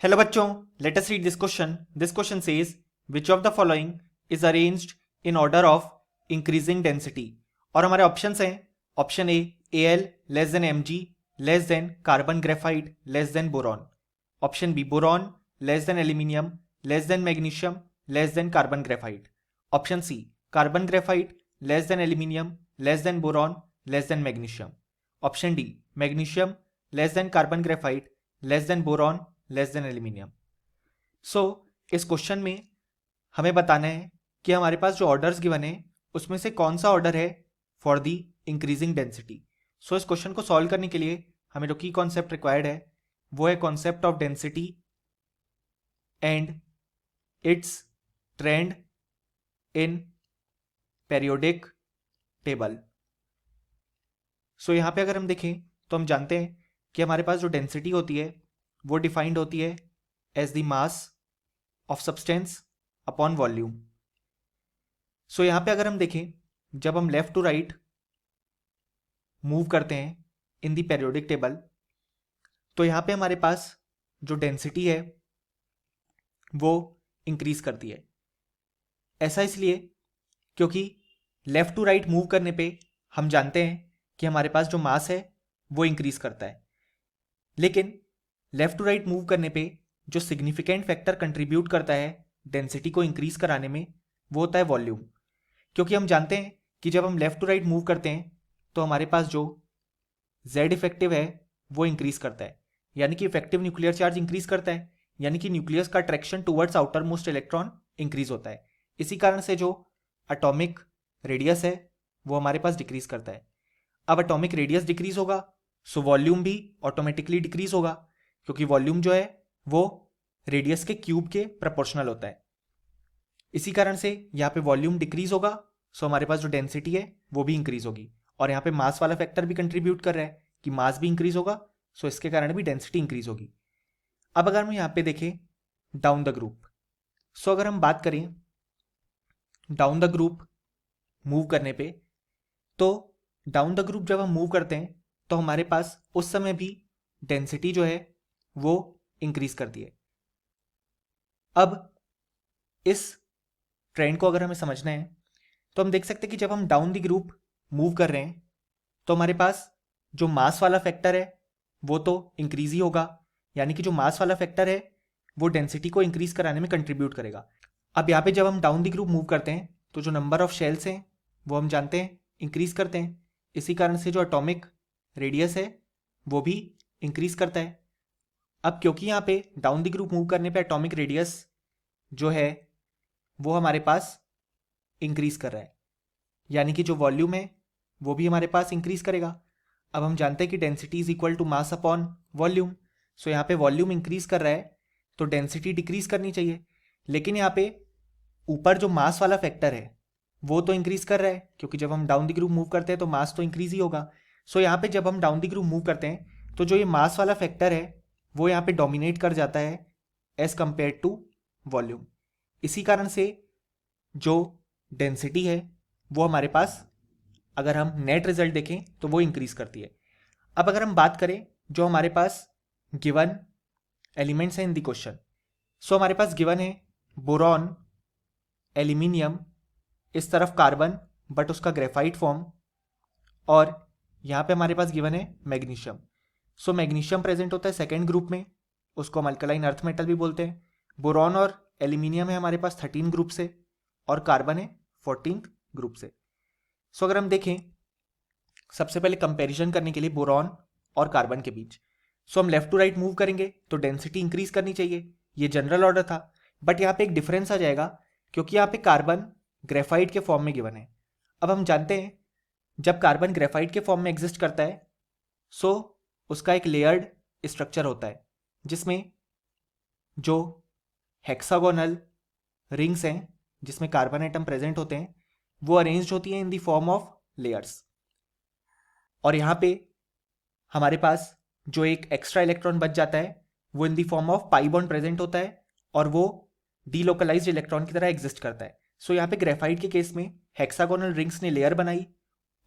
Hello बच्चों, let us read this question. This question says which of the following is arranged in order of increasing density. और हमारे options हैं option A L less than MG less than carbon graphite less than boron, option B boron less than aluminium less than magnesium less than carbon graphite, option C carbon graphite less than aluminium less than boron less than magnesium, option D magnesium less than carbon graphite less than boron less than aluminium. So इस question में हमें बताना है कि हमारे पास जो orders given है उसमें से कौन सा ऑर्डर है फॉर दी इंक्रीजिंग डेंसिटी. सो इस क्वेश्चन को सॉल्व करने के लिए हमें जो की कॉन्सेप्ट रिक्वायर्ड है वो है concept of density and its trend in periodic table. So यहाँ पे अगर हम देखें तो हम जानते हैं कि हमारे पास जो डेंसिटी होती है वो डिफाइंड होती है as the mass of substance upon volume. So यहाँ पे अगर हम देखें जब हम लेफ्ट टू राइट मूव करते हैं इन द पेरियोडिक टेबल तो यहाँ पे हमारे पास जो डेंसिटी है वो इंक्रीज करती है. ऐसा इसलिए क्योंकि लेफ्ट टू राइट मूव करने पे हम जानते हैं कि हमारे पास जो मास है वो इंक्रीज करता है, लेकिन लेफ्ट टू राइट मूव करने पे जो सिग्निफिकेंट फैक्टर कंट्रीब्यूट करता है डेंसिटी को इंक्रीज कराने में वो होता है वॉल्यूम. क्योंकि हम जानते हैं कि जब हम लेफ्ट टू राइट मूव करते हैं तो हमारे पास जो जेड इफेक्टिव है वो इंक्रीज करता है, यानी कि इफेक्टिव न्यूक्लियर चार्ज इंक्रीज करता है, यानी कि न्यूक्लियस का attraction towards outer most electron increase होता है. इसी कारण से जो एटॉमिक रेडियस है वो हमारे पास डिक्रीज करता है. अब एटॉमिक रेडियस डिक्रीज होगा सो वॉल्यूम भी ऑटोमेटिकली डिक्रीज होगा, क्योंकि वॉल्यूम जो है वो रेडियस के क्यूब के प्रोपोर्शनल होता है. इसी कारण से यहाँ पे वॉल्यूम डिक्रीज होगा सो हमारे पास जो डेंसिटी है वो भी इंक्रीज होगी. और यहाँ पे मास वाला फैक्टर भी कंट्रीब्यूट कर रहा है कि मास भी इंक्रीज होगा सो इसके कारण भी डेंसिटी इंक्रीज होगी. अब अगर हम यहाँ पे देखें डाउन द ग्रुप, सो अगर हम बात करें डाउन द ग्रुप मूव करने पे, तो डाउन द ग्रुप जब हम मूव करते हैं तो हमारे पास उस समय भी डेंसिटी जो है वो इंक्रीज करती है. अब इस ट्रेंड को अगर हमें समझना है तो हम देख सकते हैं कि जब हम डाउन द ग्रुप मूव कर रहे हैं तो हमारे पास जो मास वाला फैक्टर है वो तो इंक्रीज ही होगा, यानी कि जो मास वाला फैक्टर है वो डेंसिटी को इंक्रीज कराने में कंट्रीब्यूट करेगा. अब यहाँ पे जब हम डाउन द ग्रुप मूव करते हैं तो जो नंबर ऑफ शेल्स हैं वो हम जानते हैं इंक्रीज करते हैं. इसी कारण से जो एटॉमिक रेडियस है वो भी इंक्रीज करता है. अब क्योंकि यहाँ पे डाउन द ग्रुप मूव करने पे एटॉमिक रेडियस जो है वो हमारे पास इंक्रीज कर रहा है, यानी कि जो वॉल्यूम है वो भी हमारे पास इंक्रीज करेगा. अब हम जानते हैं कि density is equal to mass upon volume. So यहाँ पे वॉल्यूम इंक्रीज कर रहा है तो डेंसिटी डिक्रीज करनी चाहिए, लेकिन यहाँ पे ऊपर जो मास वाला फैक्टर है वो तो इंक्रीज कर रहा है, क्योंकि जब हम डाउन द ग्रुप मूव करते हैं तो मास तो इंक्रीज ही होगा. सो यहाँ पे जब हम डाउन द ग्रुप मूव करते हैं तो जो ये मास वाला फैक्टर है वो यहाँ पे डोमिनेट कर जाता है एज कंपेयर टू वॉल्यूम. इसी कारण से जो डेंसिटी है वो हमारे पास अगर हम नेट रिजल्ट देखें तो वो इंक्रीज करती है. अब अगर हम बात करें जो हमारे पास गिवन एलिमेंट्स हैं इन द क्वेश्चन, सो हमारे पास गिवन है बोरॉन, एल्यूमिनियम, इस तरफ कार्बन बट उसका ग्रेफाइट फॉर्म, और यहाँ पे हमारे पास गिवन है मैग्नीशियम. सो मैग्नीशियम प्रेजेंट होता है सेकेंड ग्रुप में, उसको हम अल्कलाइन अर्थ मेटल भी बोलते हैं. बोरॉन और एल्यूमिनियम है हमारे पास 13 ग्रुप से, और कार्बन है 14th ग्रुप से. सो अगर हम देखें सबसे पहले कंपैरिजन करने के लिए बोरॉन और कार्बन के बीच, सो हम लेफ्ट टू राइट मूव करेंगे तो डेंसिटी इंक्रीज करनी चाहिए, ये जनरल ऑर्डर था. बट यहाँ पे एक डिफरेंस आ जाएगा क्योंकि यहाँ पे कार्बन ग्रेफाइट के फॉर्म में गिवन है. अब हम जानते हैं जब कार्बन ग्रेफाइट के फॉर्म में एग्जिस्ट करता है सो उसका एक लेयर्ड स्ट्रक्चर होता है जिसमें जो हेक्सागोनल रिंग्स हैं जिसमें कार्बन एटम प्रेजेंट होते हैं वो अरेंज्ड होती हैं in the form of layers. और यहाँ पे हमारे पास जो एक एक्स्ट्रा इलेक्ट्रॉन बच जाता है वो in the form of pi bond present होता है और वो डीलोकलाइज्ड इलेक्ट्रॉन की तरह एग्जिस्ट करता है. सो यहाँ पे ग्रेफाइट के केस में हेक्सागोनल रिंग्स ने लेयर बनाई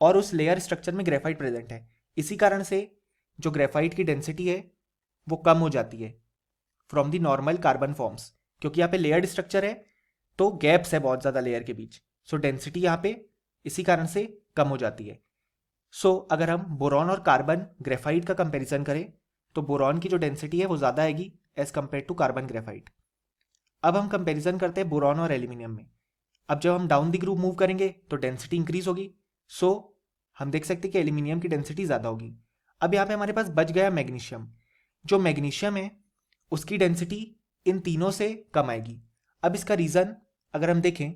और उस लेयर स्ट्रक्चर में ग्रेफाइट प्रेजेंट है. इसी कारण से जो ग्रेफाइट की डेंसिटी है वो कम हो जाती है from the normal carbon forms, क्योंकि यहाँ पे लेयर्ड स्ट्रक्चर है तो गैप्स है बहुत ज़्यादा लेयर के बीच, सो डेंसिटी यहाँ पे इसी कारण से कम हो जाती है। सो अगर हम बोरॉन और कार्बन ग्रेफाइट का कंपैरिजन करें तो बोरॉन की जो डेंसिटी है वो ज़्यादा आएगी as compare to carbon graphite. अब हम कंपैरिजन करते हैं बोरॉन और एल्यूमिनियम में। अब जब हम डाउन द ग्रुप मूव करेंगे तो डेंसिटी इंक्रीज होगी, सो हम देख सकते हैं कि एल्यूमिनियम की डेंसिटी ज़्यादा होगी। अब यहाँ पे हमारे पास बच गया मैग्नीशियम। जो मैग्नीशियम है उसकी डेंसिटी इन तीनों से कम आएगी। अब इसका रीज़न अगर हम देखें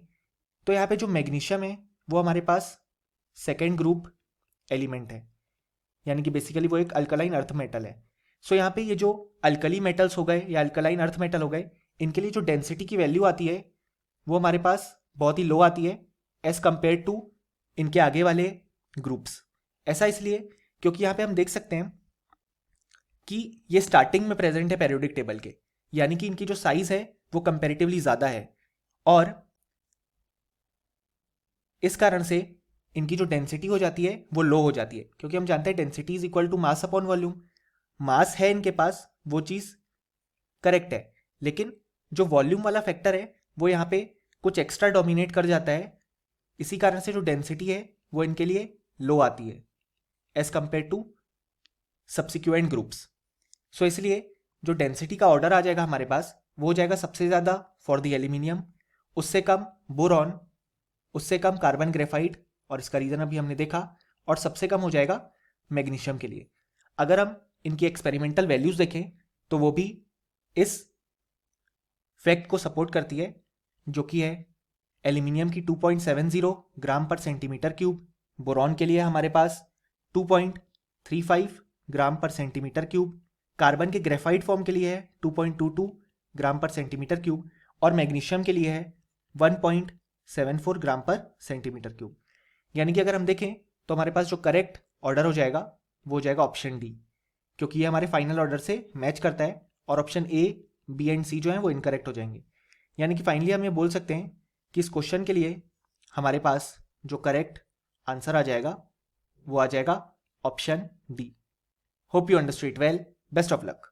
तो यहाँ पे जो मैग्नीशियम है वो हमारे पास सेकेंड ग्रुप एलिमेंट है, यानी कि बेसिकली वो एक अल्कलाइन अर्थ मेटल है। सो यहाँ पे ये जो अल्कली मेटल्स हो गए या अल्कलाइन अर्थ मेटल हो गए, इनके लिए जो डेंसिटी की वैल्यू आती है वो हमारे पास बहुत ही लो आती है एज कम्पेयर टू इनके आगे वाले ग्रुप्स। ऐसा इसलिए क्योंकि यहाँ पे हम देख सकते हैं कि ये स्टार्टिंग में प्रेजेंट है पेरियोडिक टेबल के, यानी कि इनकी जो साइज है वो कंपैरेटिवली ज़्यादा है और इस कारण से इनकी जो डेंसिटी हो जाती है वो लो हो जाती है, क्योंकि हम जानते हैं density is equal to mass upon volume. Mass है इनके पास, वो चीज़ करेक्ट है, लेकिन जो वॉल्यूम वाला फैक्टर है वो यहाँ पे कुछ एक्स्ट्रा डोमिनेट कर जाता है, इसी कारण से जो डेंसिटी है वो इनके लिए लो आती है as compare to subsequent groups. So इसलिए जो डेंसिटी का ऑर्डर आ जाएगा हमारे पास वो हो जाएगा सबसे ज़्यादा फॉर द एल्यूमिनियम, उससे कम बोरॉन, उससे कम कार्बन ग्रेफाइट, और इसका रीज़न अभी हमने देखा, और सबसे कम हो जाएगा मैग्नीशियम के लिए। अगर हम इनकी एक्सपेरिमेंटल वैल्यूज़ देखें तो वो भी इस फैक्ट को सपोर्ट करती है, जो कि है एल्यूमिनियम की 2.70 ग्राम पर सेंटीमीटर क्यूब, बोरॉन के लिए हमारे पास 2.35 ग्राम पर सेंटीमीटर क्यूब, कार्बन के ग्रेफाइट फॉर्म के लिए है 2.22 ग्राम पर सेंटीमीटर क्यूब, और मैग्नीशियम के लिए है 1.74 ग्राम पर सेंटीमीटर क्यूब। यानी कि अगर हम देखें तो हमारे पास जो करेक्ट ऑर्डर हो जाएगा वो हो जाएगा ऑप्शन डी, क्योंकि ये हमारे फाइनल ऑर्डर से मैच करता है, और ऑप्शन ए, बी एंड सी जो है वो इनकरेक्ट हो जाएंगे। यानी कि फाइनली हम ये बोल सकते हैं कि इस क्वेश्चन के लिए हमारे पास जो करेक्ट आंसर आ जाएगा वो आ जाएगा option D. Hope you understood it well, best of luck.